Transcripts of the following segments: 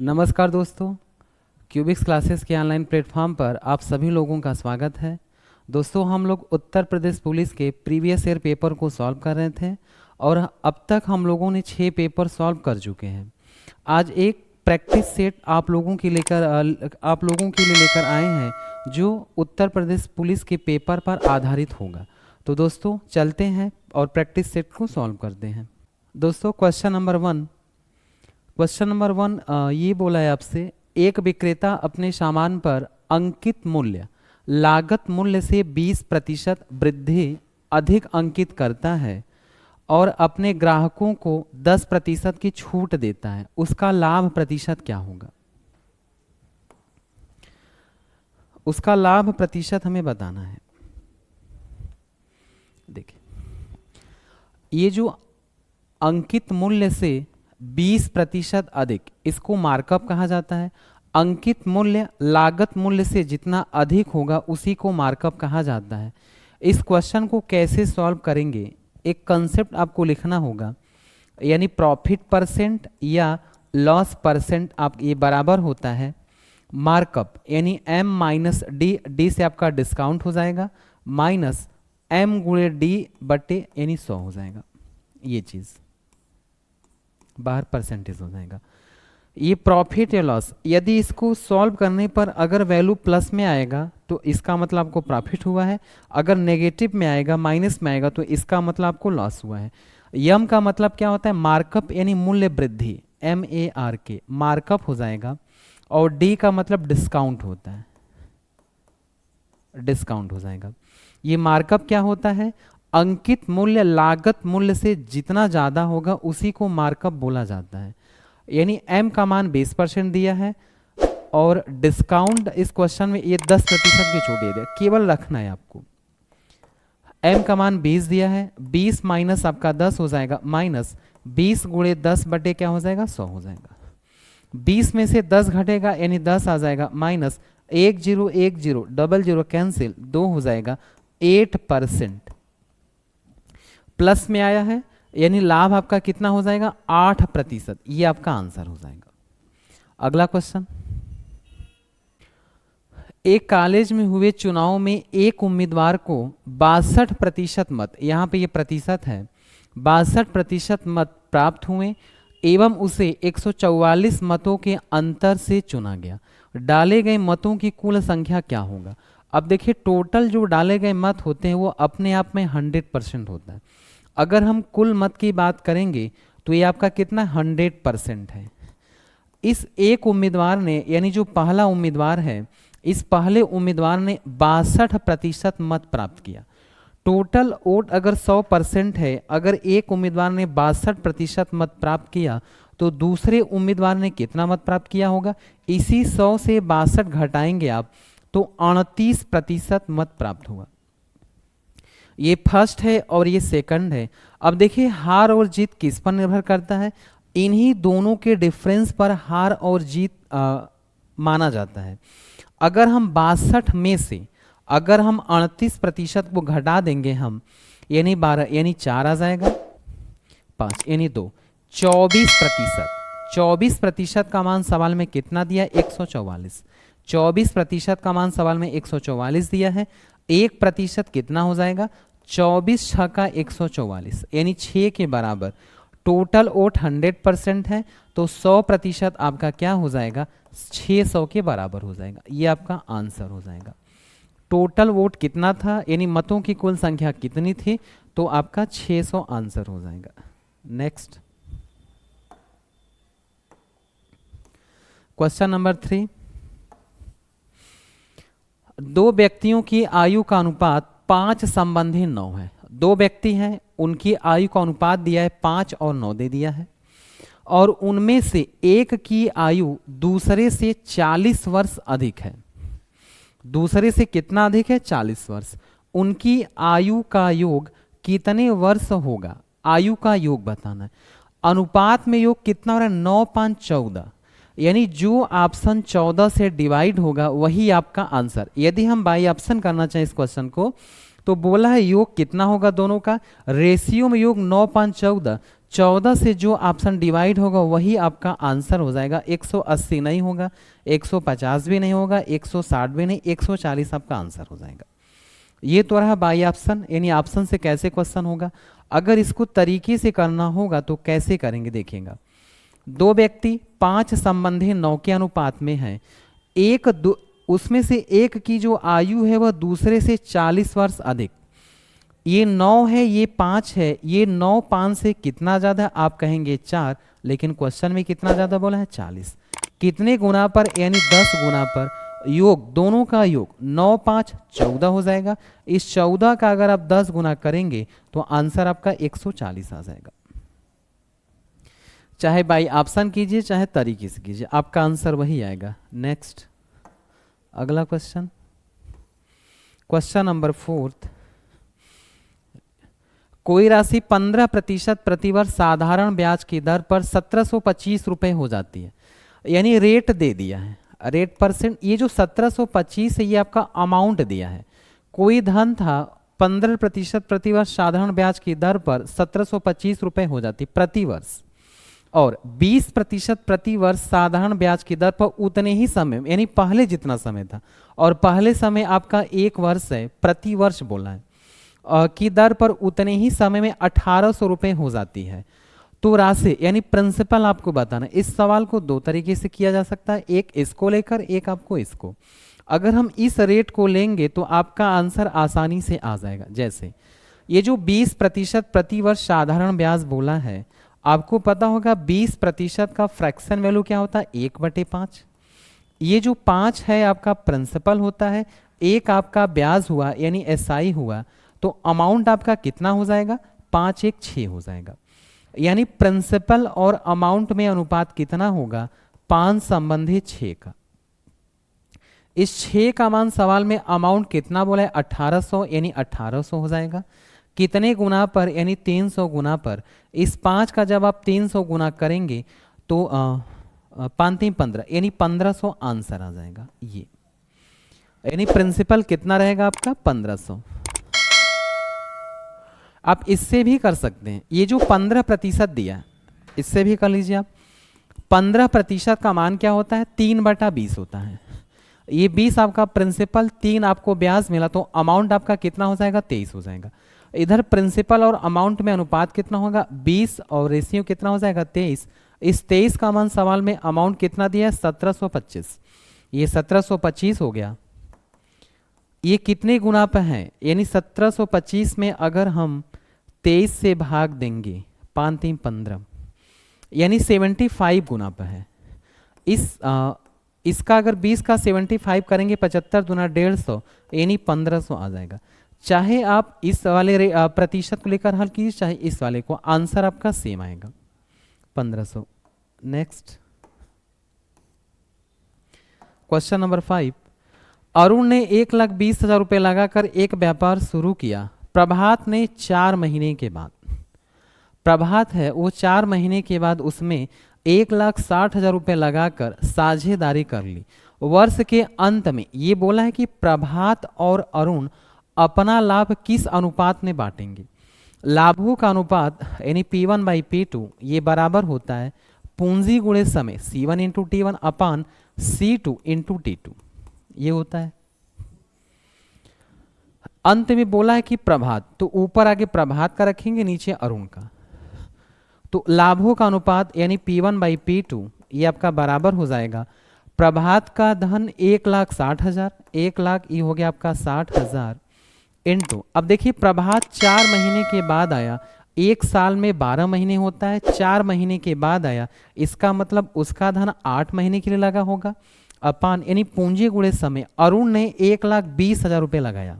नमस्कार दोस्तों, cubics classes के ऑनलाइन प्लेटफॉर्म पर आप सभी लोगों का स्वागत है। दोस्तों, हम लोग उत्तर प्रदेश पुलिस के प्रीवियस ईयर पेपर को सॉल्व कर रहे थे और अब तक हम लोगों ने 6 पेपर सॉल्व कर चुके हैं। आज एक प्रैक्टिस सेट आप लोगों के लिए लेकर आए हैं जो उत्तर प्रदेश पुलिस के पेपर पर आधारित होगा। तो दोस्तों चलते हैं और प्रैक्टिस सेट को सॉल्व करते हैं। दोस्तों क्वेश्चन नंबर वन ये बोला है आपसे, एक विक्रेता अपने सामान पर अंकित मूल्य लागत मूल्य से 20% वृद्धि अधिक अंकित करता है और अपने ग्राहकों को 10% की छूट देता है। उसका लाभ प्रतिशत क्या होगा? उसका लाभ प्रतिशत हमें बताना है। देखिए, ये जो अंकित मूल्य से 20% अधिक, इसको मार्कअप कहा जाता है। अंकित मूल्य लागत मूल्य से जितना अधिक होगा उसी को मार्कअप कहा जाता है। इस क्वेश्चन को कैसे सॉल्व करेंगे, एक कंसेप्ट आपको लिखना होगा, यानी प्रॉफिट परसेंट या लॉस परसेंट आप ये बराबर होता है मार्कअप, यानी m माइनस डी से आपका डिस्काउंट हो जाएगा, माइनस m गुणे डी बटे यानी 100 हो जाएगा। ये चीज़ बाहर परसेंटेज हो जाएगा। ये प्रॉफिट या लॉस, यदि इसको सॉल्व करने पर अगर वैल्यू प्लस में आएगा तो इसका मतलब आपको प्रॉफिट हुआ है, अगर नेगेटिव में आएगा माइनस में आएगा तो इसका मतलब आपको लॉस हुआ है। यम का मतलब क्या होता है? मार्कअप यानी मूल्य वृद्धि, MARK मार्कअप हो जाएगा, और डी का मतलब डिस्काउंट होता है, डिस्काउंट हो जाएगा। ये मार्कअप क्या होता है? अंकित मूल्य लागत मूल्य से जितना ज़्यादा होगा उसी को मार्कअप बोला जाता है। यानी m का मान 20% दिया है और डिस्काउंट इस क्वेश्चन में ये 10% की छूट दिया, केवल रखना है आपको। m का मान 20 दिया है, 20 माइनस आपका 10 हो जाएगा, माइनस 20 गुणे 10 बटे क्या हो जाएगा? 100 हो जाएगा। 20 में से 10 घटेगा यानी 10 आ जाएगा, माइनस 1 0 1 0 डबल 0 कैंसिल 2 हो जाएगा, 8%। प्लस में आया है यानी लाभ आपका कितना हो जाएगा? 8%। ये आपका आंसर हो जाएगा। अगला क्वेश्चन, एक कॉलेज में हुए चुनाव में एक उम्मीदवार को 62% मत, यहाँ पे ये प्रतिशत है, 62% मत प्राप्त हुए एवं उसे 144 मतों के अंतर से चुना गया। डाले गए मतों की कुल संख्या क्या होगा? अब देखिए, टोटल जो डाले गए मत होते हैं वो अपने आप में 100% होता है। अगर हम कुल मत की बात करेंगे तो ये आपका कितना 100% है। इस एक उम्मीदवार ने, यानी जो पहला उम्मीदवार है, इस पहले उम्मीदवार ने 62% मत प्राप्त किया। टोटल वोट अगर 100% है, अगर एक उम्मीदवार ने 62% मत प्राप्त किया तो दूसरे उम्मीदवार ने कितना मत प्राप्त किया होगा? इसी 100 से 62 घटाएंगे आप तो 38% मत प्राप्त हुआ। ये फर्स्ट है और ये सेकंड है। अब देखिए, हार और जीत किस पर निर्भर करता है? इन्हीं दोनों के डिफरेंस पर हार और जीत माना जाता है। अगर हम 62 में से अगर हम 38% को घटा देंगे हम, यानी 12 यानी 4 आ जाएगा, 5 यानी 2, 24%। 24% का मान सवाल में कितना दिया? 144। 24% का मान सवाल में 144 दिया है। 1% कितना हो जाएगा? 24 6 का 144 यानी 6 के बराबर। टोटल वोट 100% है तो 100% आपका क्या हो जाएगा? 600 के बराबर हो जाएगा। ये आपका आंसर हो जाएगा। टोटल वोट कितना था, यानी मतों की कुल संख्या कितनी थी, तो आपका 600 आंसर हो जाएगा। नेक्स्ट क्वेश्चन नंबर 3, दो व्यक्तियों की आयु का अनुपात 5 संबंधी 9 है। दो व्यक्ति हैं, उनकी आयु का अनुपात दिया है 5 और 9 दे दिया है, और उनमें से एक की आयु दूसरे से 40 वर्ष अधिक है। दूसरे से कितना अधिक है? 40 वर्ष। उनकी आयु का योग कितने वर्ष होगा? आयु का योग बताना है। अनुपात में योग कितना हो रहा है? 9 5 14, यानी जो ऑप्शन 14 से डिवाइड होगा वही आपका आंसर। यदि हम बाई ऑप्शन करना चाहें इस क्वेश्चन को तो बोला है योग कितना होगा दोनों का? रेशियो में योग 9 5 14, 14 से जो ऑप्शन डिवाइड होगा वही आपका आंसर हो जाएगा। 180 नहीं होगा, 150 भी नहीं होगा, 160 भी नहीं, 140 आपका आंसर हो जाएगा। ये तो रहा बाई ऑप्शन, यानी ऑप्शन से कैसे क्वेश्चन होगा। अगर इसको तरीके से करना होगा तो कैसे करेंगे देखिएगा। दो व्यक्ति 5 संबंधी 9 के अनुपात में हैं, उसमें से एक की जो आयु है वह दूसरे से 40 वर्ष अधिक। ये 9 है, ये 5 है, ये 9 5 से कितना ज़्यादा, आप कहेंगे 4, लेकिन क्वेश्चन में कितना ज़्यादा बोला है 40। कितने गुना पर, यानी 10 गुना पर, योग दोनों का योग 9 5 14 हो जाएगा। इस 14 का अगर आप 10 गुना करेंगे तो आंसर आपका 140 आ जाएगा। चाहे बाई ऑप्शन कीजिए चाहे तरीके से कीजिए, आपका आंसर वही आएगा। नेक्स्ट, अगला क्वेश्चन, क्वेश्चन नंबर 4। कोई राशि 15% प्रतिवर्ष साधारण ब्याज की दर पर 1725 रुपये हो जाती है, यानी रेट दे दिया है, रेट परसेंट। ये जो 1725 है ये आपका अमाउंट दिया है। कोई धन था 15% प्रतिवर्ष साधारण ब्याज की दर पर 1725 रुपये हो जाती प्रतिवर्ष, और 20% प्रतिवर्ष साधारण ब्याज की दर पर उतने ही समय, यानी पहले जितना समय था, और पहले समय आपका 1 वर्ष है, प्रति वर्ष बोला है, की दर पर उतने ही समय में 1800 रुपये हो जाती है। तो राशि यानी प्रिंसिपल आपको बताना। इस सवाल को दो तरीके से किया जा सकता है, एक इसको लेकर, एक आपको इसको। अगर हम इस रेट को लेंगे तो आपका आंसर आसानी से आ जाएगा। जैसे ये जो 20% प्रतिवर्ष साधारण ब्याज बोला है, आपको पता होगा 20% का फ्रैक्शन वैल्यू क्या होता है, 1/5। ये जो 5 है आपका प्रिंसिपल होता है, 1 आपका ब्याज हुआ यानी एसआई हुआ, तो अमाउंट आपका कितना हो जाएगा, 5 1 6 हो जाएगा। यानी प्रिंसिपल और अमाउंट में अनुपात कितना होगा, 5 संबंधी 6 का। इस 6 का मान सवाल में अमाउंट कितना बोला है, 1800, यानी 1800 हो जाएगा। कितने गुना पर, यानी 300 गुना पर। इस 5 का जब आप 300 गुना करेंगे तो 5 3 15, यानी 1500 आंसर आ जाएगा। ये यानी प्रिंसिपल कितना रहेगा आपका, 1500। आप इससे भी कर सकते हैं, ये जो 15% दिया है इससे भी कर लीजिए आप। 15% का मान क्या होता है, 3/20 होता है। ये 20 आपका प्रिंसिपल, 3 आपको ब्याज मिला, तो अमाउंट आपका कितना हो जाएगा, 23 हो जाएगा। इधर प्रिंसिपल और अमाउंट में अनुपात कितना होगा, 20, और रेशियो कितना हो जाएगा, 23। इस 23 का मान सवाल में अमाउंट कितना दिया है, 1725। ये 1725 हो गया। ये कितने गुना पर है, यानी 1725 में अगर हम 23 से भाग देंगे, 5 3 15, यानी 75 गुना पर है। इसका अगर 20 का 75 करेंगे, 75 गुना 150, यानी 1500 आ जाएगा। चाहे आप इस वाले प्रतिशत को लेकर हल कीजिए, चाहे इस वाले को, आंसर आपका सेम आएगा, 1500। Next, question number 5। अरुण ने 1,20,000 रुपये लगाकर एक व्यापार शुरू किया। प्रभात ने 4 महीने के बाद, प्रभात है वो 4 महीने के बाद उसमें 1,60,000 रुपये लगाकर साझेदारी कर ली। वर्ष के अंत में ये बोला है कि प्रभात और अरुण अपना लाभ किस अनुपात में बांटेंगे। लाभों का अनुपात यानी P1/P2 ये बराबर होता है पूंजी गुणे समय, C1 × T1 अपान C2 × T2, ये होता है। अंत में बोला है कि प्रभात, तो ऊपर आगे प्रभात का रखेंगे, नीचे अरुण का। तो लाभों का अनुपात यानी P1/P2 ये आपका बराबर हो जाएगा प्रभात का धन 1,60,000, 1 लाख ये हो गया आपका 60,000 इंटू, अब देखिए प्रभात 4 महीने के बाद आया, एक साल में 12 महीने होता है, 4 महीने के बाद आया, इसका मतलब उसका धन 8 महीने के लिए लगा होगा, अपान यानी पूंजी गुणे समय। अरुण ने 1,20,000 रुपये लगाया,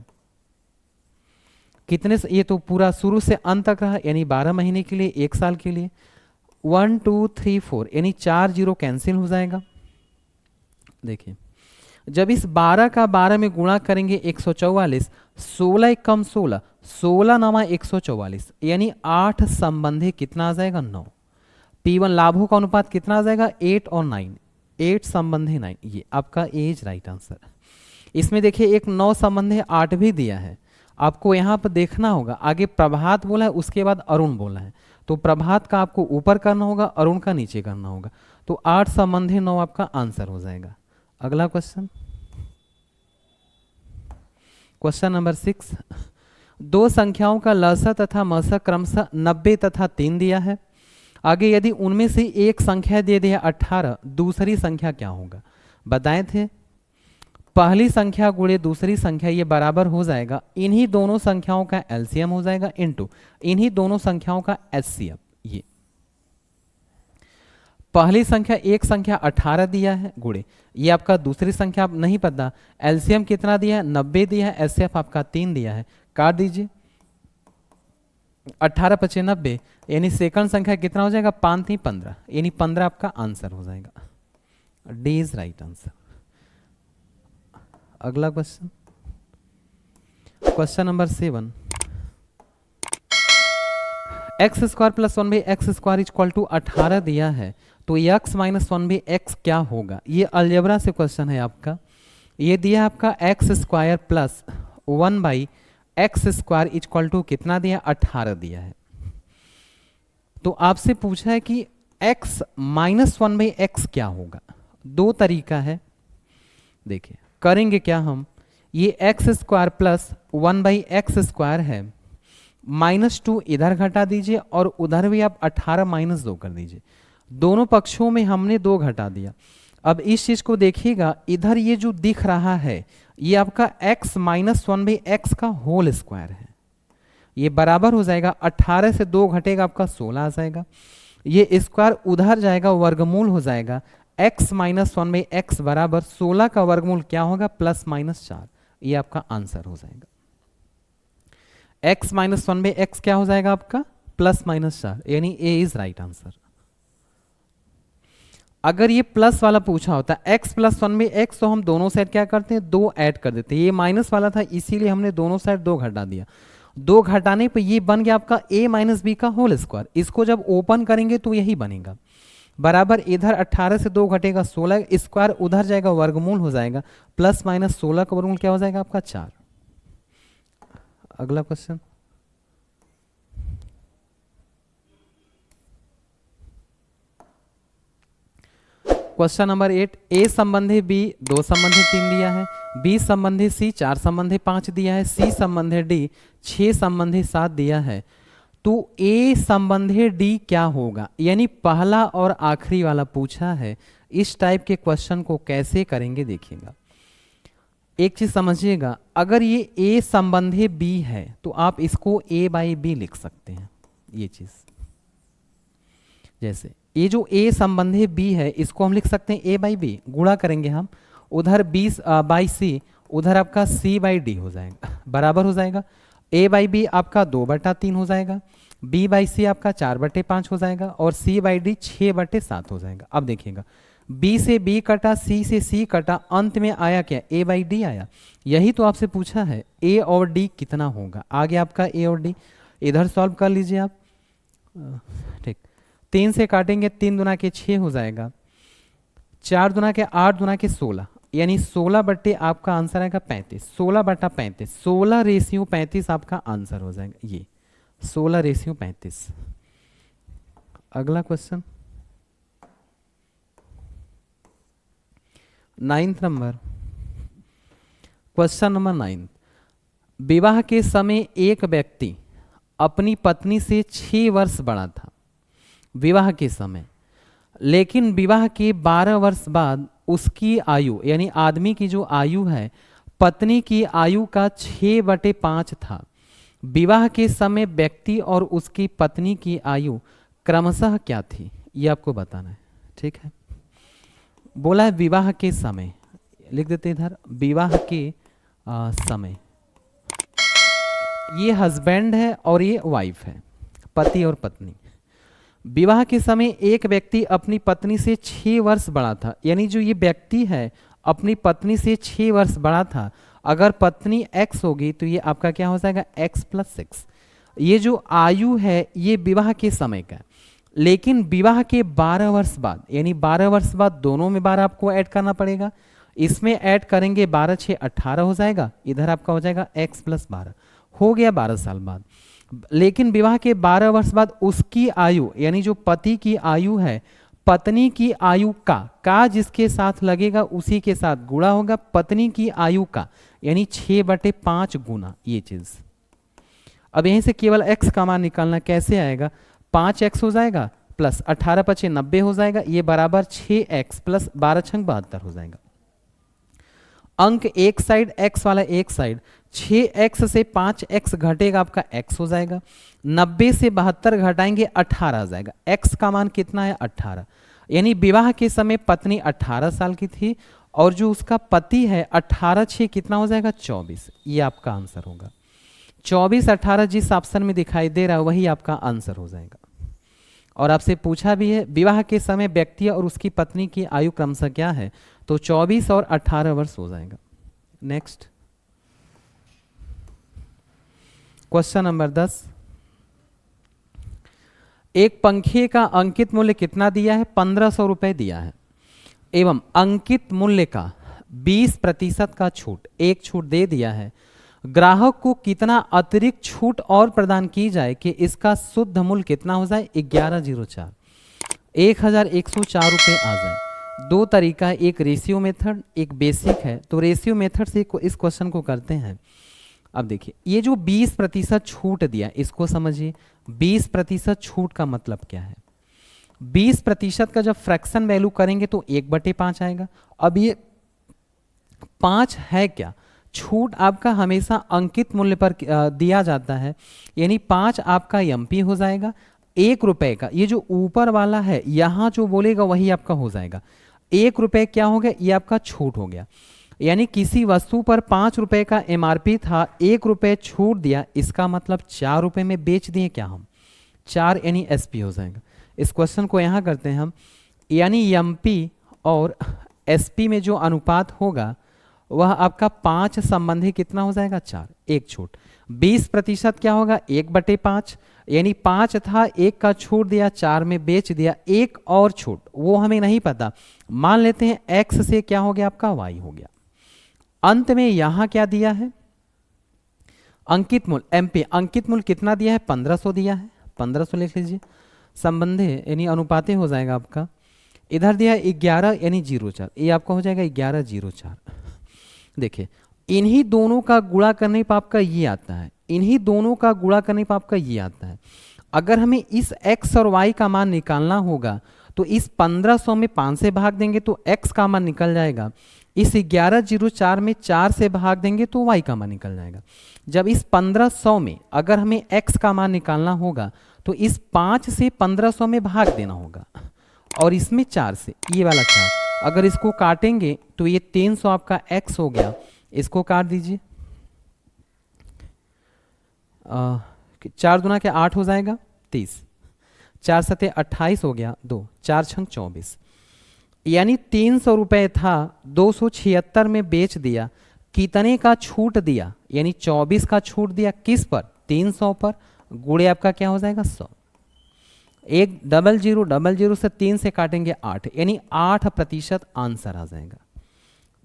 कितने से, ये तो पूरा शुरू से अंत तक रहा, यानी 12 महीने के लिए, 1 साल के लिए। 1 2 3 4 यानी 4 जीरो कैंसिल हो जाएगा। देखिए जब इस 12 का 12 में गुणा करेंगे 144, 16 1 कम 16, 16 9 144, यानी 8 संबंधी कितना आ जाएगा, 9। P1 लाभों का अनुपात कितना आ जाएगा, 8 और 9, 8 संबंधी 9, ये आपका एज राइट आंसर। इसमें देखिए एक 9 संबंधी 8 भी दिया है, आपको यहाँ पर देखना होगा, आगे प्रभात बोला है उसके बाद अरुण बोला है, तो प्रभात का आपको ऊपर करना होगा, अरुण का नीचे करना होगा। तो 8 संबंधी 9 आपका आंसर हो जाएगा। अगला क्वेश्चन, क्वेश्चन नंबर 6, दो संख्याओं का लसा तथा मसा क्रमशः 90 तथा 3 दिया है। आगे यदि उनमें से एक संख्या दे दिया 18, दूसरी संख्या क्या होगा? बताए थे पहली संख्या गुणे दूसरी संख्या ये बराबर हो जाएगा इन्हीं दोनों संख्याओं का एलसीएम हो जाएगा इनटू इन्हीं दोनों संख्याओं का एचसीएफ। ये पहली संख्या एक संख्या 18 दिया है गुणे ये आपका दूसरी संख्या आप नहीं पता, एलसीएम कितना दिया है 90 दिया है, एचसीएफ आपका 3 दिया है। काट दीजिए 18 पचे 90 यानी सेकंड संख्या कितना हो जाएगा 5 3 15 यानी 15 आपका आंसर हो जाएगा। D is right answer. अगला question, question number 7, x square plus 1 by x square equal to 18 दिया है तो एक्स माइनस 1 बाई एक्स क्या होगा? ये अलजेब्रा से क्वेश्चन है आपका। ये दिया आपका x square plus 1 by x square equal to कितना दिया 18 दिया है। तो आपसे पूछा है कि एक्स माइनस 1 बाई एक्स क्या होगा? दो तरीका है, देखिए करेंगे क्या हम, ये x square plus 1 by x square है, -2 इधर घटा दीजिए और उधर भी आप 18 माइनस 2 कर दीजिए। दोनों पक्षों में हमने 2 घटा दिया। अब इस चीज को देखिएगा, इधर ये जो दिख रहा है ये आपका x माइनस 1 बाई एक्स का होल स्क्वायर है। ये बराबर हो जाएगा 18 से 2 घटेगा आपका 16 आ जाएगा। ये स्क्वायर उधर जाएगा वर्गमूल हो जाएगा x माइनस 1 बाई एक्स बराबर 16 का वर्गमूल क्या होगा +-4। ये आपका आंसर हो जाएगा। x माइनस 1 बाई एक्स क्या हो जाएगा आपका +-4 यानी ए इज राइट आंसर। अगर ये प्लस वाला पूछा होता x प्लस 1 बाई एक्स तो हम दोनों साइड क्या करते हैं 2 ऐड कर देते हैं। ये माइनस वाला था इसीलिए हमने दोनों साइड 2 घटा दिया। 2 घटाने पे ये बन गया आपका a माइनस बी का होल स्क्वायर। इसको जब ओपन करेंगे तो यही बनेगा बराबर इधर 18 से 2 घटेगा 16, स्क्वायर उधर जाएगा वर्गमूल हो जाएगा +-16 का वर्गमूल क्या हो जाएगा आपका 4। अगला क्वेश्चन, क्वेश्चन नंबर 8, ए संबंधी बी 2 संबंधी 3 दिया है, बी संबंधी सी 4 संबंधी 5 दिया है, सी संबंधी डी 6 संबंधी 7 दिया है। तो ए संबंधी डी क्या होगा? यानी पहला और आखिरी वाला पूछा है। इस टाइप के क्वेश्चन को कैसे करेंगे देखिएगा। एक चीज समझिएगा, अगर ये ए संबंधी बी है तो आप इसको ए बाई बी लिख सकते हैं। ये चीज जैसे ये जो ए संबंधी बी है इसको हम लिख सकते हैं ए बाई बी, गुणा करेंगे हम, उधर बी बाई सी, उधर आपका सी बाई डी हो जाएगा, बराबर हो जाएगा। ए बाई बी आपका 2/3 हो जाएगा, बी बाई सी आपका 4/5 हो जाएगा और सी बाई डी 6/7 हो जाएगा। अब देखिएगा बी से बी कटा, सी से सी कटा, अंत में आया क्या ए बाई डी आया। यही तो आपसे पूछा है ए और डी कितना होगा। आगे आपका ए और डी इधर सॉल्व कर लीजिए आप। ठीक, 3 से काटेंगे 3 दूना के 6 हो जाएगा, 4 दूना के 8 दूना के 16 यानी 16 बट्टे आपका आंसर आएगा 35। 16/35, 16 रेशियो 35 आपका आंसर हो जाएगा। ये 16 रेशियो 35। अगला question 9th number, question number 9, विवाह के समय एक व्यक्ति अपनी पत्नी से 6 वर्ष बड़ा था विवाह के समय, लेकिन विवाह के 12 वर्ष बाद उसकी आयु यानी आदमी की जो आयु है पत्नी की आयु का 6/5 था। विवाह के समय व्यक्ति और उसकी पत्नी की आयु क्रमशः क्या थी? ये आपको बताना है। ठीक है, बोला है विवाह के समय, लिख देते इधर विवाह के समय। ये हस्बैंड है और ये वाइफ है, पति और पत्नी। विवाह के समय एक व्यक्ति अपनी पत्नी से 6 वर्ष बड़ा था, यानी जो ये व्यक्ति है अपनी पत्नी से 6 वर्ष बड़ा था। अगर पत्नी x होगी तो ये आपका क्या हो जाएगा x+6। ये जो आयु है ये विवाह के समय का, लेकिन विवाह के 12 वर्ष बाद यानी 12 वर्ष बाद दोनों में 12 आपको ऐड करना पड़ेगा। इसमें ऐड करेंगे 12 6 18 हो जाएगा, इधर आपका हो जाएगा x+12 हो गया 12 साल बाद। लेकिन विवाह के 12 वर्ष बाद उसकी आयु यानी जो पति की आयु है पत्नी की आयु का जिसके साथ लगेगा उसी के साथ गुणा होगा पत्नी की आयु का, यानी 6/5 गुना ये चीज। अब यहीं से केवल x का मान निकालना, कैसे आएगा, 5x हो जाएगा प्लस 18×5 = 90 हो जाएगा, ये बराबर 6x प्लस 12×6 = 72 हो जाएगा। अंक एक साइड x वाला एक साइड, 6x से 5x घटेगा आपका x हो जाएगा, 90 से 72 घटाएंगे 18 आ जाएगा। x का मान कितना है 18, यानी विवाह के समय पत्नी 18 साल की थी और जो उसका पति है 18×6 कितना हो जाएगा 24, ये आपका आंसर होगा। 24/18 जिस ऑप्शन में दिखाई दे रहा है वही आपका आंसर हो जाएगा। और आपसे पूछा भी है विवाह के समय व्यक्ति और उसकी पत्नी की आयु क्रमशः क्या है, तो 24 और 18 वर्ष हो जाएगा। नेक्स्ट क्वेश्चन नंबर 10, एक पंखे का अंकित मूल्य कितना दिया है, 1500 रुपए दिया है एवं अंकित मूल्य का 20% का छूट, एक छूट दे दिया है। ग्राहक को कितना अतिरिक्त छूट और प्रदान की जाए कि इसका शुद्ध मूल्य कितना हो जाए 1104, 1104 रुपये आ जाए। दो तरीका है, एक रेशियो मेथड एक बेसिक है, तो रेशियो मेथड से इस क्वेश्चन को करते हैं। अब देखिए ये जो 20% छूट दिया इसको समझिए, 20% छूट का मतलब क्या है, 20% का जब फ्रैक्शन वैल्यू करेंगे तो 1/5 आएगा। अब ये 5 है क्या, छूट आपका हमेशा अंकित मूल्य पर दिया जाता है, यानी 5 आपका एमपी हो जाएगा। 1 रुपए का ये जो ऊपर वाला है यहाँ जो बोलेगा वही आपका हो जाएगा। 1 रुपए क्या हो गया, ये आपका छूट हो गया, यानी किसी वस्तु पर 5 रुपए का एमआरपी था, 1 रुपए छूट दिया, इसका मतलब 4 रुपए में बेच दिए क्या हम, 4 यानी एसपी हो जाएगा। इस क्वेश्चन को यहाँ करते हैं हम, यानी एमपी और एसपी में जो अनुपात होगा वह आपका 5 संबंधी कितना हो जाएगा 4, एक छूट। 20% क्या होगा 1/5, यानी 5 था 1 का छूट दिया 4 में बेच दिया, एक और छूट वो हमें नहीं पता, मान लेते हैं x से क्या हो गया आपका y हो गया। अंत में यहां क्या दिया है अंकित मूल्य एमपी, अंकित मूल्य कितना दिया है 1500 दिया है, 1500 लिख लीजिए। संबंधी यानी अनुपाते हो जाएगा आपका, इधर दिया है 11 यानी 04, ये आपका हो जाएगा 1104। देखिए इन्हीं दोनों का गुणा करने पर आपका ये आता है, इन्हीं दोनों का गुणा करने पर आपका ये आता है। अगर हमें इस x और y का मान निकालना होगा तो इस 1500 में 5 से भाग देंगे तो x का मान निकल जाएगा, इस 1104 में 4 से भाग देंगे तो y का मान निकल जाएगा। जब इस 1500 में अगर हमें x का मान निकालना होगा तो इस 5 से 1500 में भाग देना होगा और इसमें 4 से ये वाला 4, अगर इसको काटेंगे तो ये 300 आपका x हो गया, इसको काट दीजिए, 4 दूना के 8 हो जाएगा 30, 4 सते 28 हो गया 2, 4 छंग 24, यानी 300 रुपए था 276 में बेच दिया। कितने का छूट दिया, यानी 24 का छूट दिया किस पर 300 पर, गुणे आपका क्या हो जाएगा 100, 100 से 3 से काटेंगे 8, यानी 8% आंसर आ जाएगा।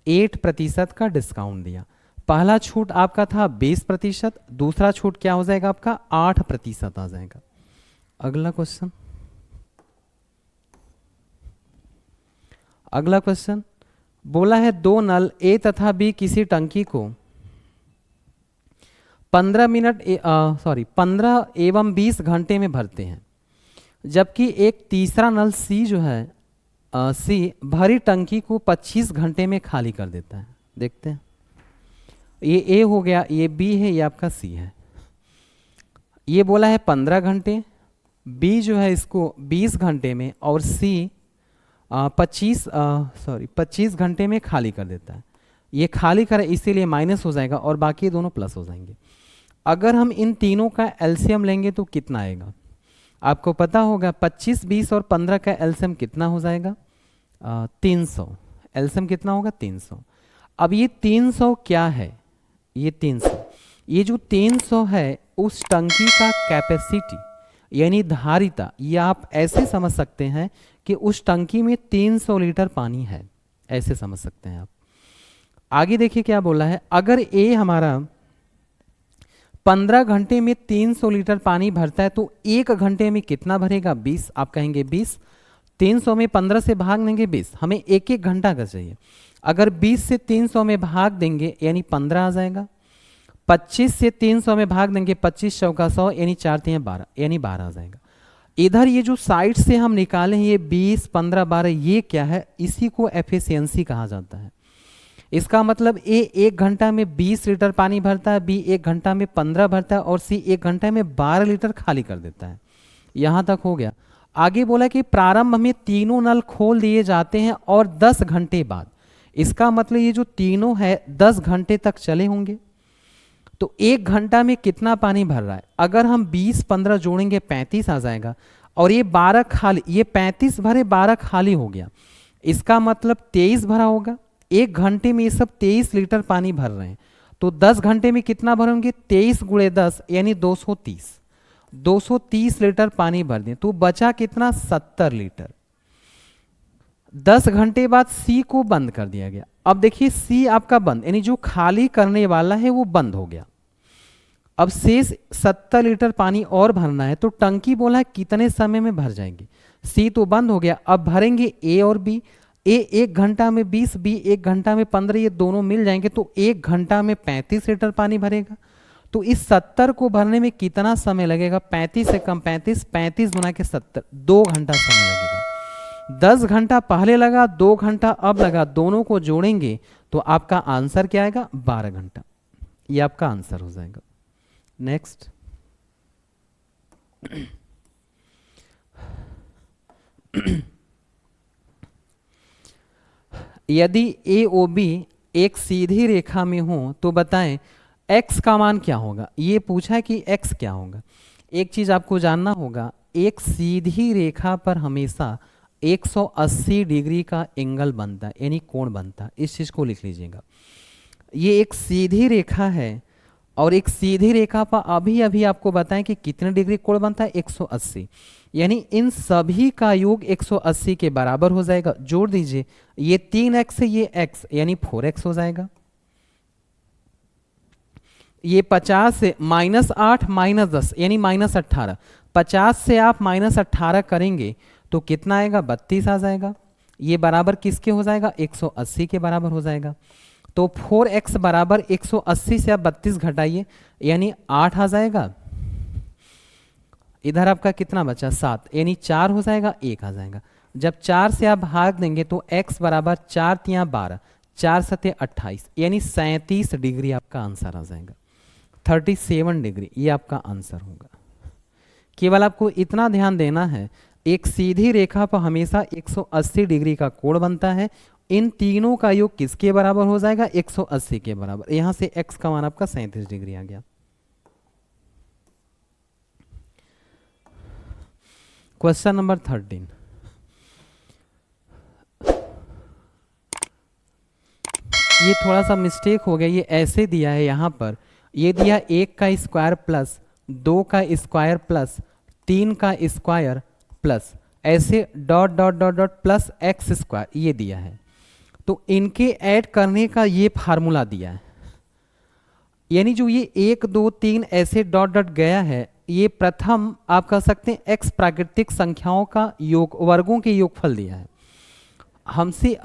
8% का डिस्काउंट दिया। पहला छूट आपका था 20%, दूसरा छूट क्या हो जाएगा आपका 8% आ जाएगा। अगला क्वेश्चन, अगला क्वेश्चन बोला है 2 नल ए तथा बी किसी टंकी को 15 एवं 20 घंटे में भरते हैं, जबकि एक तीसरा नल सी जो है सी भरी टंकी को 25 घंटे में खाली कर देता है। देखते हैं, ये ए हो गया, ये बी है, ये आपका सी है। ये बोला है 15 घंटे, बी जो है इसको 20 घंटे में और सी 25 घंटे में खाली कर देता है। ये खाली करे इसीलिए माइनस हो जाएगा और बाकी दोनों प्लस हो जाएंगे। अगर हम इन तीनों का एलसीएम लेंगे तो कितना आएगा, आपको पता होगा 25, 20 और 15 का एलसीएम कितना हो जाएगा 300, एलसीएम कितना होगा 300। अब ये 300 क्या है, ये 300, ये जो 300 है उस टंकी का कैपेसिटी यानी धारिता, ये आप ऐसे समझ सकते हैं कि उस टंकी में 300 लीटर पानी है, ऐसे समझ सकते हैं आप। आगे देखिए क्या बोला है, अगर ए हमारा 15 घंटे में 300 लीटर पानी भरता है, तो 1 घंटे में कितना भरेगा? 20। आप कहेंगे 20, 300 में 15 से भाग देंगे 20, हमें एक एक घंटा का चाहिए। अगर 20 से 300 में भाग देंगे यानी 15 आ जाएगा। 25 से 300 में भाग देंगे, 25 चौका 100 यानी 4 3 12 यानी 12 आ जाएगा। इधर ये जो साइड से हम निकाले हैं ये 20 15 12, ये क्या है? इसी को एफिशिएंसी कहा जाता है। इसका मतलब ए 1 घंटा में 20 लीटर पानी भरता है, बी 1 घंटा में 15 भरता है और सी 1 घंटे में 12 लीटर खाली कर देता है। यहाँ तक हो गया। आगे बोला कि प्रारंभ में तीनों नल खोल दिए जाते हैं और 10 घंटे बाद, इसका मतलब ये जो तीनों है 10 घंटे तक चले होंगे। तो 1 घंटा में कितना पानी भर रहा है? अगर हम 20 15 जोड़ेंगे 35 आ जाएगा, और ये 12 खाली, ये 35 भरे 12 खाली हो गया, इसका मतलब 23 भरा होगा। 1 घंटे में ये सब 23 लीटर पानी भर रहे हैं, तो 10 घंटे में कितना भरेंगे? 23 गुणे 10 यानी 230, 230 लीटर पानी भर दें, तो बचा कितना? 70 लीटर। 10 घंटे बाद सी को बंद कर दिया गया। अब देखिए सी आपका बंद, यानी जो खाली करने वाला है वो बंद हो गया। अब शेष 70 लीटर पानी और भरना है, तो टंकी बोला है कितने समय में भर जाएंगे? सी तो बंद हो गया, अब भरेंगे ए और बी। ए 1 घंटा में 20, बी 1 घंटा में 15, ये दोनों मिल जाएंगे तो 1 घंटा में 35 लीटर पानी भरेगा। तो इस 70 को भरने में कितना समय लगेगा? 35 से कम 35, 35 गुना के 70, 2 घंटा समय लगेगा। 10 घंटा पहले लगा, 2 घंटा अब लगा, दोनों को जोड़ेंगे तो आपका आंसर क्या आएगा? 12 घंटा। ये आपका आंसर हो जाएगा। नेक्स्ट, यदि ए ओ बी एक सीधी रेखा में हो तो बताएं x का मान क्या होगा? ये पूछा है कि x क्या होगा। एक चीज आपको जानना होगा, एक सीधी रेखा पर हमेशा 180 डिग्री का एंगल बनता है, यानी कोण बनता है। इस चीज को लिख लीजिएगा। ये एक सीधी रेखा है और एक सीधी रेखा पर अभी अभी आपको बताएं कि कितने डिग्री कोण बनता है? 180, यानी इन सभी का योग 180 के बराबर हो जाएगा। जोड़ दीजिए, ये 3x है, ये x यानी 4x हो जाएगा। ये 50 से -8 -10 यानी -18, 50 से आप -18 करेंगे तो कितना आएगा? 32 आ जाएगा। ये बराबर किसके हो जाएगा? 180 के बराबर हो जाएगा। तो 4x बराबर 180 से आप 32 घटाइए यानी 8 आ जाएगा। इधर आपका कितना बचा? 7, यानी 4 हो जाएगा, 1 आ जाएगा। जब 4 से आप भाग देंगे तो x बराबर 4 × 12, 4 × 28 यानी 37 डिग्री आपका आंसर आ जाएगा। 37 डिग्री ये आपका आंसर होगा। केवल आपको इतना ध्यान देना है, एक सीधी रेखा पर हमेशा 180 डिग्री का कोण बनता है। इन तीनों का योग किसके बराबर हो जाएगा? 180 के बराबर। यहां से x का मान आपका 37 डिग्री आ गया। क्वेश्चन नंबर 13, ये थोड़ा सा मिस्टेक हो गया। ये ऐसे दिया है यहाँ पर, ये दिया 1 का स्क्वायर प्लस 2 का स्क्वायर प्लस 3 का स्क्वायर प्लस ऐसे dot dot dot dot plus x square, ये दिया है। तो इनके ऐड करने का ये फार्मूला दिया है, यानी जो ये 1 2 3 ऐसे डॉट डॉट गया है, ये प्रथम आप कह सकते हैं एक्स प्राकृतिक संख्याओं का योग, वर्गों के योगफल दिया है। हमसे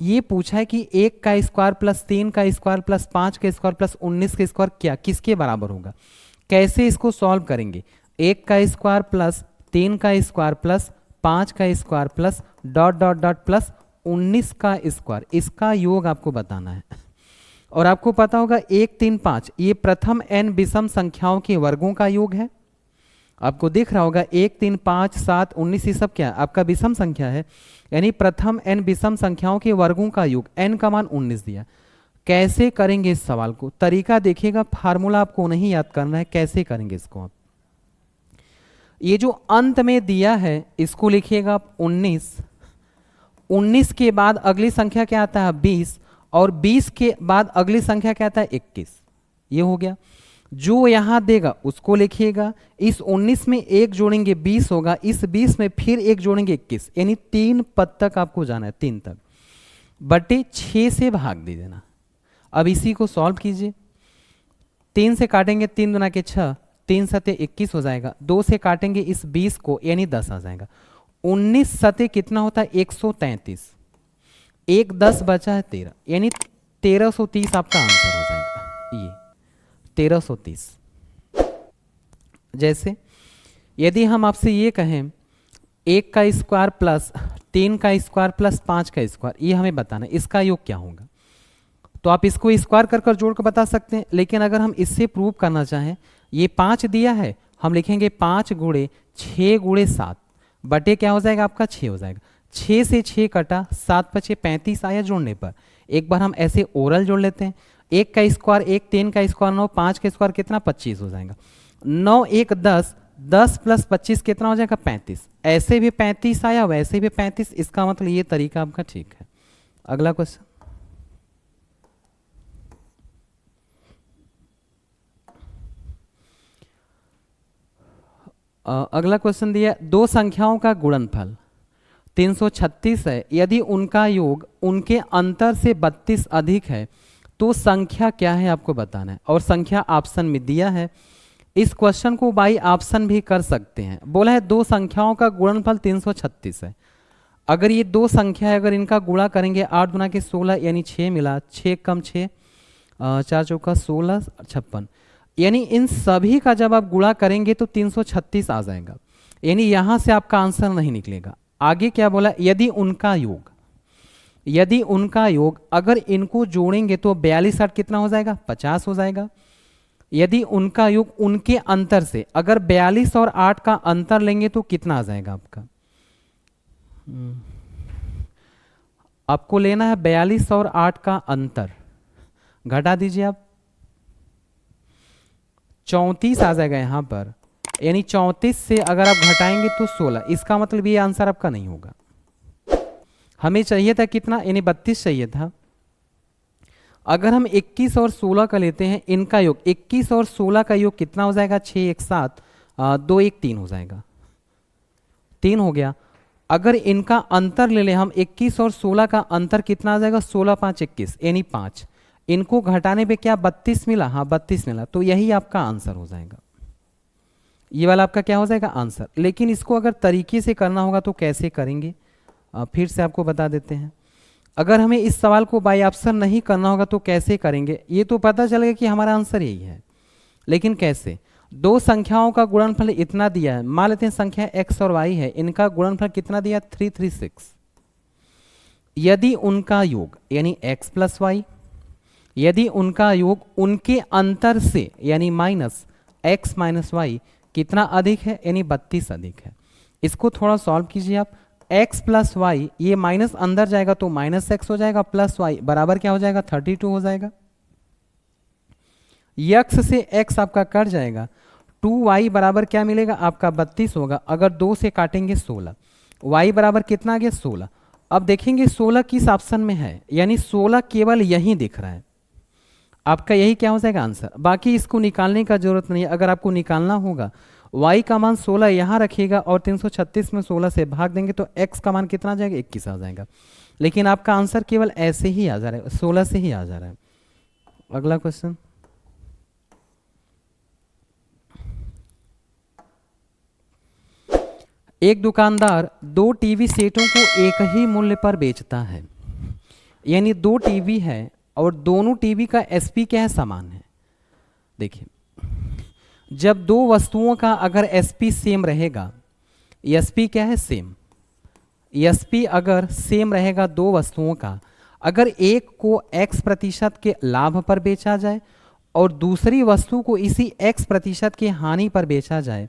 ये पूछा है कि 1 का स्क्वायर प्लस 3 का स्क्वायर प्लस 5 का स्क्वायर प्लस 19 का स्क्वायर क्या किसके बराबर होगा? कैसे इसको सॉल्व करेंगे? 1 का स्क्वायर प्लस 3 का स्क्वायर प्लस 5 का square plus dot dot dot plus 19 का स्क्वायर, इसका योग आपको बताना है। और आपको पता होगा 1 3 5 ये प्रथम n विषम संख्याओं के वर्गों का योग है। आपको दिख रहा होगा 1 3 5 7 19 ये सब क्या आपका विषम संख्या है, यानी प्रथम n विषम संख्याओं के वर्गों का योग, n का मान 19 दिया। कैसे करेंगे इस सवाल को? तरीका देखिएगा, फार्मूला आपको नहीं याद करना है, कैसे करेंगे इसको आप। ये जो अंत में दिया है इसको लिखिएगा आप 19, 19 के बाद अगली संख्या क्या आता है? 20, और 20 के बाद अगली संख्या क्या आता है? 21। ये हो गया। जो यहां देगा उसको लिखिएगा। इस 19 में 1 जोड़ेंगे 20 होगा, इस 20 में फिर 1 जोड़ेंगे 21, यानी 3 पद तक आपको जाना है, 3 तक, बटे 6 से भाग दे देना। अब इसी को सॉल्व कीजिए। 3 से काटेंगे 3 दूना के 6, 3 सते 21 हो जाएगा। 2 से काटेंगे इस 20 को यानी 10 आ जाएगा। 19 सते कितना होता है 133, एक 10 बचा है 13 यानी 1330 आपका आंसर हो जाएगा। ये 1330। जैसे यदि हम आपसे ये कहें 1 का स्क्वायर प्लस 3 का स्क्वायर प्लस 5 का स्क्वायर, ये हमें बताना है इसका योग क्या होगा, तो आप इसको स्क्वायर कर जोड़ कर बता सकते हैं। लेकिन अगर हम इससे प्रूव करना चाहें, ये 5 दिया है, हम लिखेंगे 5 गुणे 6 गुणे 7 बटे क्या हो जाएगा आपका 6 हो जाएगा। 6 से 6 कटा, 7 पचे 35 आया जोड़ने पर। एक बार हम ऐसे ओरल जोड़ लेते हैं। 1 का स्क्वायर 1, 3 का स्क्वायर 9, 5 का स्क्वायर कितना 25 हो जाएगा। 9 1 10, 10 प्लस 25 कितना हो जाएगा 35। ऐसे भी 35 आया, वैसे भी 35, इसका मतलब ये तरीका आपका ठीक है। अगला क्वेश्चन, अगला क्वेश्चन दिया दो संख्याओं का गुणनफल 336 है, यदि उनका योग उनके अंतर से 32 अधिक है तो संख्या क्या है आपको बताना है। और संख्या ऑप्शन में दिया है। इस क्वेश्चन को बाई ऑप्शन भी कर सकते हैं। बोला है दो संख्याओं का गुणनफल 336 है। अगर ये दो संख्या है, अगर इनका गुणा करेंगे 8 गुना के 16 यानी 6 मिला, 6 कम 6 4 चौका 16 56, यानी इन सभी का जब आप गुणा करेंगे तो 336 आ जाएगा। यानी यहां से आपका आंसर नहीं निकलेगा। आगे क्या बोला, यदि उनका योग अगर इनको जोड़ेंगे तो 42 8 कितना हो जाएगा 50 हो जाएगा। यदि उनका योग उनके अंतर से, अगर 42 और 8 का अंतर लेंगे तो कितना आ जाएगा आपका, आपको लेना है 42 और 8 का अंतर, घटा दीजिए आप 34 आ जाएगा यहां पर। यानी 34 से अगर आप घटाएंगे तो 16, इसका मतलब ये आंसर आपका नहीं होगा। हमें चाहिए था कितना, यानी 32 चाहिए था। अगर हम 21 और 16 का लेते हैं, इनका योग 21 और 16 का योग कितना हो जाएगा 6 1 7 2 1 3 हो जाएगा, 3 हो गया। अगर इनका अंतर ले लें हम, 21 और 16 का अंतर कितना आ जाएगा 16 5 21 यानी 5। इनको घटाने पे क्या 32 मिला, हाँ 32 मिला, तो यही आपका आंसर हो जाएगा। ये वाला आपका क्या हो जाएगा आंसर। लेकिन इसको अगर तरीके से करना होगा तो कैसे करेंगे, फिर से आपको बता देते हैं। अगर हमें इस सवाल को बाय ऑप्शन नहीं करना होगा तो कैसे करेंगे, ये तो पता चलेगा कि हमारा आंसर यही है। लेकिन कैसे, दो संख्याओं का गुणनफल इतना दिया है, मान लेते हैं संख्या x और y है, इनका गुणनफल कितना दिया 336। यदि उनका योग यानी x प्लस वाई, यदि उनका योग उनके अंतर से यानी माइनस x माइनस वाई कितना अधिक है, यानी 32 अधिक है। इसको थोड़ा सॉल्व कीजिए आप। x प्लस वाई, ये माइनस अंदर जाएगा तो माइनस एक्स हो जाएगा, प्लस वाई बराबर क्या हो जाएगा 32 हो जाएगा। x से x आपका कट जाएगा, 2y बराबर क्या मिलेगा आपका 32 होगा। अगर 2 से काटेंगे 16, y बराबर कितना आ गया 16। अब देखेंगे 16 किस ऑप्शन में है, यानी 16 केवल यहीं दिख रहा है, आपका यही क्या हो जाएगा आंसर। बाकी इसको निकालने का जरूरत नहीं है। अगर आपको निकालना होगा y का मान 16 यहाँ रखिएगा और 336 में 16 से भाग देंगे तो x का मान कितना आ जाएगा 21 आ जाएगा। लेकिन आपका आंसर केवल ऐसे ही आ जा रहा है, 16 से ही आ जा रहा है। अगला क्वेश्चन, एक दुकानदार दो टीवी सेटों को एक ही मूल्य पर बेचता है। यानी दो टीवी है और दोनों टीवी का एसपी क्या है समान है। देखिए, जब दो वस्तुओं का अगर एसपी सेम रहेगा, एसपी क्या है सेम, एसपी अगर सेम रहेगा दो वस्तुओं का, अगर एक को x% के लाभ पर बेचा जाए और दूसरी वस्तु को इसी x% की हानि पर बेचा जाए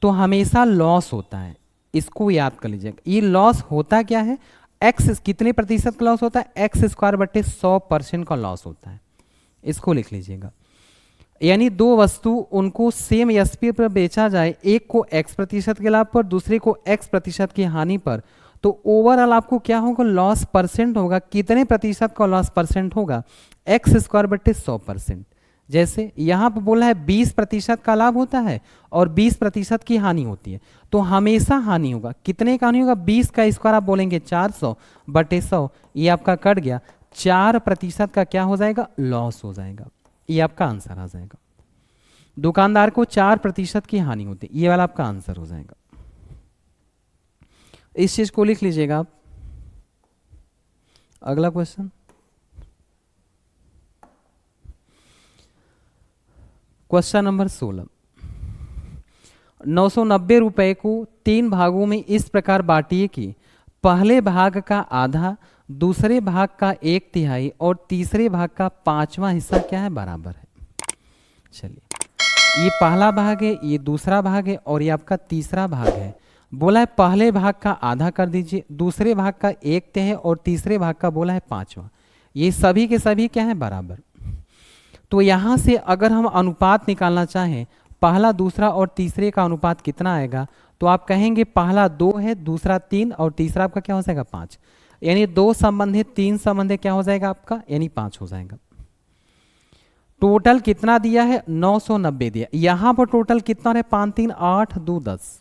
तो हमेशा लॉस होता है। इसको याद कर लीजिएगा। ये लॉस होता क्या है, x कितने प्रतिशत का लॉस होता है, x² बटे 100% का लॉस होता है। इसको लिख लीजिएगा। यानी दो वस्तु उनको सेम एसपी पर बेचा जाए, एक को x% के लाभ पर, दूसरे को x% की हानि पर, तो ओवरऑल आपको क्या होगा लॉस परसेंट होगा। कितने प्रतिशत का लॉस परसेंट होगा, x² बटे 100%। जैसे यहाँ पर बोला है 20% का लाभ होता है और 20% की हानि होती है, तो हमेशा हानि होगा। कितने का हानि होगा, 20 का स्क्वायर आप बोलेंगे 400 बटे 100, ये आपका कट गया, 4% का क्या हो जाएगा लॉस हो जाएगा। ये आपका आंसर आ जाएगा। दुकानदार को 4% की हानि होती है। ये वाला आपका आंसर हो जाएगा। इस चीज को लिख लीजिएगा आप। अगला क्वेश्चन, क्वेश्चन नंबर 16। 990 रुपए को 3 भागों में इस प्रकार बांटिए कि पहले भाग का आधा, दूसरे भाग का 1/3 और तीसरे भाग का 5वां हिस्सा क्या है, बराबर है। चलिए, ये पहला भाग है, ये दूसरा भाग है और ये आपका तीसरा भाग है। बोला है पहले भाग का आधा कर दीजिए, दूसरे भाग का 1/3 और तीसरे भाग का बोला है 5वां। ये सभी के सभी क्या है, बराबर। तो यहां से अगर हम अनुपात निकालना चाहें, पहला दूसरा और तीसरे का अनुपात कितना आएगा, तो आप कहेंगे पहला 2 है, दूसरा 3 और तीसरा आपका क्या हो जाएगा, 5। यानी 2 संबंधित 3 संबंधित क्या हो जाएगा आपका, यानी 5 हो जाएगा। टोटल कितना दिया है, 990 दिया। यहां पर टोटल कितना है, 5 3 8 2 10,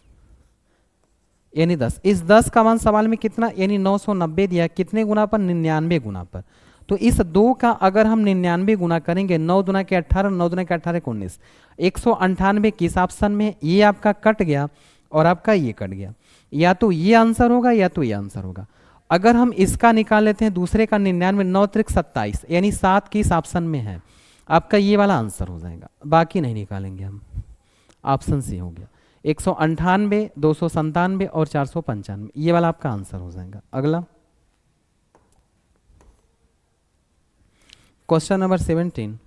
यानी 10। इस 10 का मान सवाल में कितना, यानी 990 दिया। कितने गुना पर, 99 गुना पर। तो इस 2 का अगर हम 99 गुना करेंगे, 9 दूना के 18, 9 दूना के 18 को 19, 198 किस ऑप्शन में, ये आपका कट गया और आपका ये कट गया। या तो ये आंसर होगा या तो ये आंसर होगा। अगर हम इसका निकाल लेते हैं, दूसरे का 99, 9 त्रिक 27, यानी 7 किस ऑप्शन में है, आपका ये वाला आंसर हो जाएगा। बाकी नहीं निकालेंगे हम, ऑप्शन सी हो गया। 198, 297 और 495, ये वाला आपका आंसर हो जाएगा। अगला क्वेश्चन नंबर 17।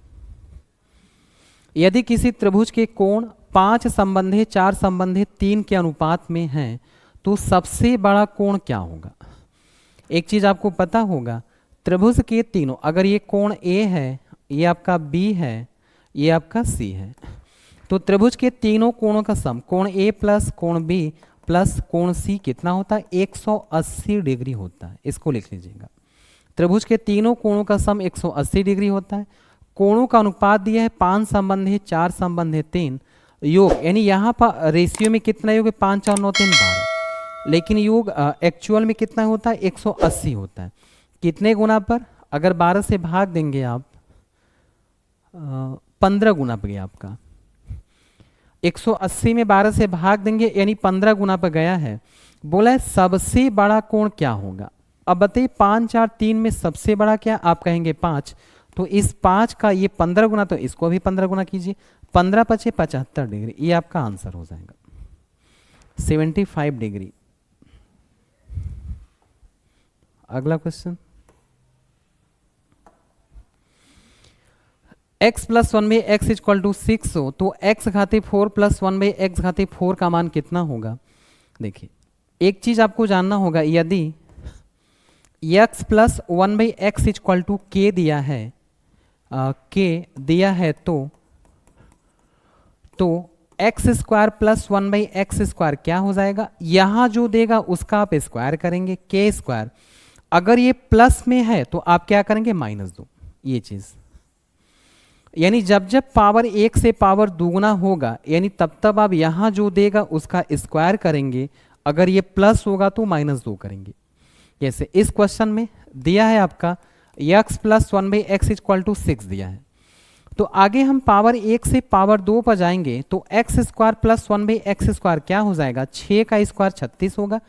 यदि किसी त्रिभुज के कोण 5 संबंधित 4 संबंधित 3 के अनुपात में हैं, तो सबसे बड़ा कोण क्या होगा। एक चीज आपको पता होगा, त्रिभुज के तीनों, अगर ये कोण ए है, ये आपका बी है, ये आपका सी है, तो त्रिभुज के तीनों कोणों का सम, कोण ए प्लस कोण बी प्लस कोण सी कितना होता है, 180 डिग्री होता है। इसको लिख लीजिएगा। त्रिभुज के तीनों कोणों का सम 180 डिग्री होता है। कोणों का अनुपात दिया है 5 संबंधित 4 संबंधित 3 योग, यानी यहाँ पर रेशियो में कितना योग है, 5 और 9 3 12, लेकिन योग एक्चुअल में कितना होता है, 180 होता है। कितने गुना पर, अगर 12 से भाग देंगे आप, 15 गुना पर गया आपका। 180 में 12 से भाग देंगे यानी 15 गुना पर गया है। बोला है सबसे बड़ा कोण क्या होगा। अब बताइए 5 4 3 में सबसे बड़ा क्या, आप कहेंगे 5, तो इस 5 का ये 15 गुना, तो इसको भी 15 गुना कीजिए। 15 पचे 75 डिग्री, ये आपका आंसर हो जाएगा, 75 डिग्री। अगला question, x plus 1/x equal to 6 हो, तो x घाते 4 प्लस 1/x घाते 4 का मान कितना होगा। देखिए, एक चीज आपको जानना होगा, यदि x plus 1/x equal to k दिया है, k दिया है, तो x square plus 1/x square क्या हो जाएगा, यहां जो देगा उसका आप स्क्वायर करेंगे, k स्क्वायर। अगर ये प्लस में है तो आप क्या करेंगे, -2, ये चीज। यानी जब जब पावर 1 से पावर दुगुना होगा, यानी तब तब आप यहां जो देगा उसका स्क्वायर करेंगे। अगर ये प्लस होगा तो -2 करेंगे। जैसे इस क्वेश्चन में दिया है आपका x plus 1/x equal to 6 दिया है, तो आगे हम पावर 1 से पावर 2 पर जाएंगे, तो x square plus 1/x square क्या हो जाएगा, 6 का स्क्वायर 36 होगा,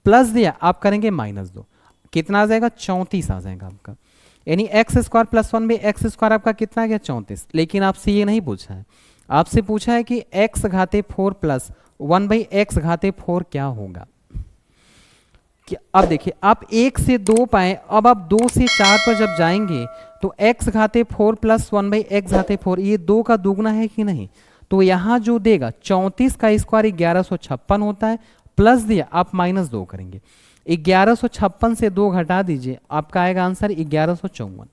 प्लस दिया आप करेंगे -2, कितना आ जाएगा, 34 आ जाएगा आपका। यानी x square plus 1/x square आपका कितना आ गया, 34। लेकिन आपसे ये नहीं पूछा है, आपसे पूछा है कि x घाते 4 प्लस 1/x घाते 4 क्या होगा। अब देखिए, आप 1 से 2 पाए, अब आप 2 से 4 पर जब जाएंगे तो x घाते 4 प्लस 1/x घाते 4, ये 2 का दुगना है कि नहीं, तो यहां जो देगा 34 का स्क्वायर 1156 होता है, प्लस दिया आप -2 करेंगे। 1156 से 2 घटा दीजिए, आपका आएगा आंसर 1154,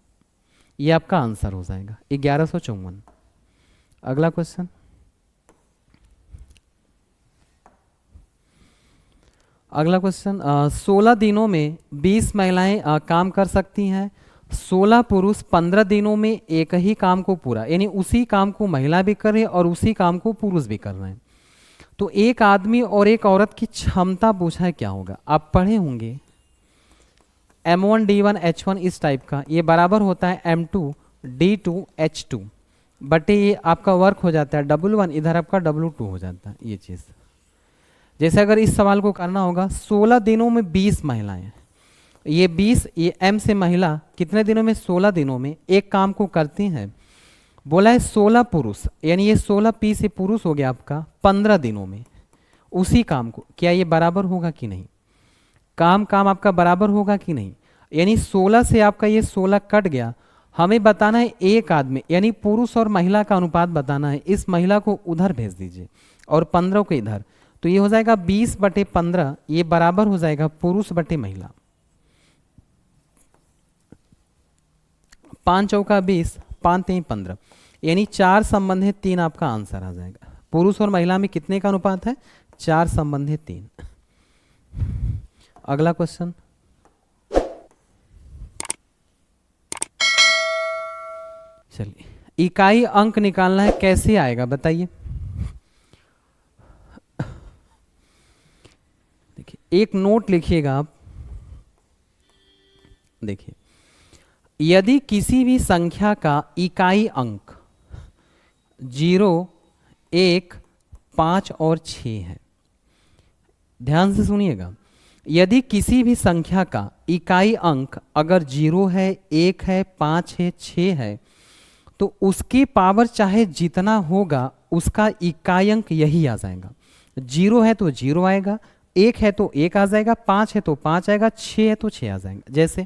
ये आपका आंसर हो जाएगा 1154। अगला क्वेश्चन, अगला क्वेश्चन, 16 दिनों में 20 महिलाएं काम कर सकती हैं, 16 पुरुष 15 दिनों में एक ही काम को पूरा, यानी उसी काम को महिला भी कर रहे हैं और उसी काम को पुरुष भी कर रहे हैं, तो एक आदमी और एक औरत की क्षमता पूछा है क्या होगा। आप पढ़े होंगे M1 D1 H1 इस टाइप का, ये बराबर होता है M2 D2 H2, बटे ये आपका वर्क हो जाता है W1, इधर आपका W2 हो जाता है ये चीज़। जैसे अगर इस सवाल को करना होगा 16 दिनों में 20 महिलाएं, ये 20 ये M से महिला कितने दिनों में, 16 दिनों में एक काम को करती हैं। बोला है 16 पुरुष, यानी ये 16 P से पुरुष हो गया आपका 15 दिनों में उसी काम को, क्या ये बराबर होगा कि नहीं, काम आपका बराबर होगा कि नहीं। यानी 16 से आपका ये 16 कट गया, हमें बताना है एक आदमी, यानी पुरुष और महिला का अनुपात बताना है। इस महिला को उधर भेज दीजिए और 15 को इधर, तो ये हो जाएगा 20/15, ये बराबर हो जाएगा पुरुष बटे महिला। 5 चौका 20, 5 3 15, यानी 4 संबंधित 3 आपका आंसर आ जाएगा। पुरुष और महिला में कितने का अनुपात है, 4 संबंधित 3। अगला क्वेश्चन, चलिए इकाई अंक निकालना है, कैसे आएगा बताइए। देखिए एक नोट लिखिएगा आप, देखिए यदि किसी भी संख्या का इकाई अंक 0, 1, 5 और 6 है, ध्यान से सुनिएगा, यदि किसी भी संख्या का इकाई अंक अगर 0 है, 1 है, 5 है, 6 है, तो उसकी पावर चाहे जितना होगा उसका इकाई अंक यही आ जाएगा। 0 है तो 0 आएगा, 1 है तो 1 आ जाएगा, 5 है तो 5 आएगा, 6 है तो 6 आ जाएगा। जैसे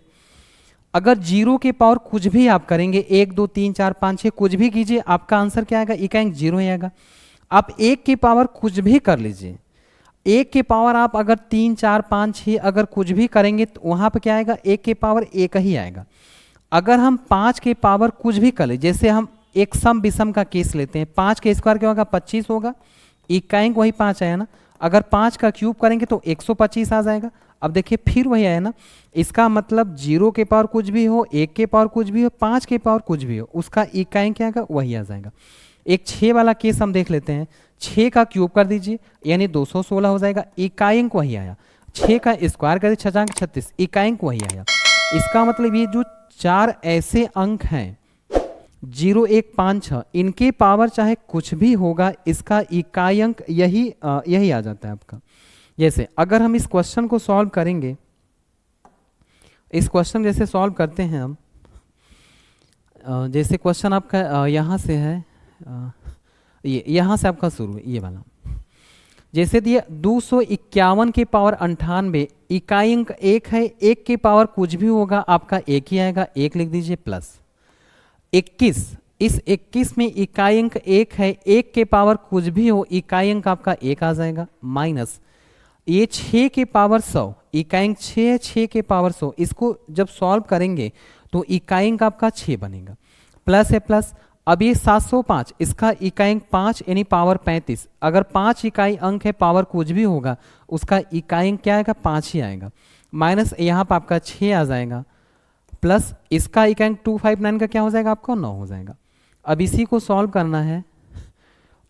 अगर 0 के पावर कुछ भी आप करेंगे, 1 2 3 4 5 6 कुछ भी कीजिए, आपका आंसर क्या आएगा, इकाई अंक 0 ही आएगा। आप 1 की पावर कुछ भी कर लीजिए, 1 के पावर आप अगर 3 4 5 6 अगर कुछ भी करेंगे तो वहाँ पर क्या आएगा, 1 के पावर 1 ही आएगा। अगर हम 5 के पावर कुछ भी कर ले, जैसे हम एक सम विषम का केस लेते हैं, 5 के स्क्वायर क्या होगा, 25 होगा, इकाई अंक वही 5 आया ना। अगर 5 का क्यूब करेंगे तो 125 आ जाएगा। अब देखिए फिर वही आया ना, इसका मतलब 0 के पावर कुछ भी हो, 1 के पावर कुछ भी हो, 5 के पावर कुछ भी हो, उसका इकाई अंक क्या आएगा, वही आ जाएगा। एक 6 वाला केस हम देख लेते हैं, 6 का क्यूब कर दीजिए यानी 216 हो जाएगा, इकाई अंक वही आया। 6 का स्क्वायर कर दीजिए 6 36, इकाई अंक वही आया। इसका मतलब ये जो 4 ऐसे अंक हैं 0 1 5 6, इनके पावर चाहे कुछ भी होगा, इसका इकाई अंक यही आ जाता है आपका। जैसे अगर हम इस क्वेश्चन को सॉल्व करेंगे, इस क्वेश्चन जैसे सॉल्व करते हैं हम, जैसे क्वेश्चन आपका यहाँ से है, ये यहाँ से आपका शुरू है ये वाला, जैसे दिए 251 के पावर 98, इकाई अंक 1 है, 1 के पावर कुछ भी होगा आपका 1 ही आएगा, 1 लिख दीजिए, प्लस 21, इस 21 में इकाई अंक 1 है, 1 के पावर कुछ भी हो, इकाई अंक आपका 1 आ जाएगा, माइनस ये 6 के पावर 100, इकाई अंक 6 है, 6 के पावर 100, इसको जब सॉल्व करेंगे तो इकाई अंक आपका 6 बनेगा, प्लस है प्लस। अब ये 705, इसका इकाई अंक 5 यानी पावर 35, अगर 5 इकाई अंक है, पावर कुछ भी होगा, उसका इकाई अंक क्या आएगा, 5 ही आएगा, माइनस यहाँ पर आपका 6 आ जाएगा, प्लस इसका इकाई अंक 259 का क्या हो जाएगा आपका, 9 हो जाएगा। अब इसी को सॉल्व करना है,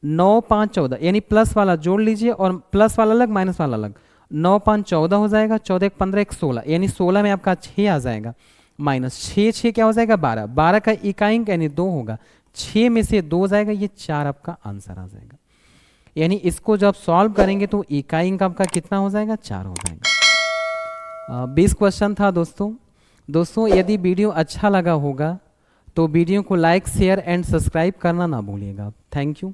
9 5 14 यानी प्लस वाला जोड़ लीजिए और प्लस वाला अलग माइनस वाला अलग, 9 5 14 हो जाएगा, 14 1 15 1 16, यानी 16 में आपका 6 आ जाएगा, माइनस 6 6 क्या हो जाएगा, 12, 12 का इकाई अंक यानी 2 होगा, 6 में से 2 जाएगा, ये 4 आपका आंसर आ जाएगा। यानी इसको जब सॉल्व करेंगे तो इकाई अंक आपका कितना हो जाएगा, 4 हो जाएगा। 20 क्वेश्चन था दोस्तों यदि वीडियो अच्छा लगा होगा तो वीडियो को लाइक शेयर एंड सब्सक्राइब करना ना भूलिएगा। Thank you.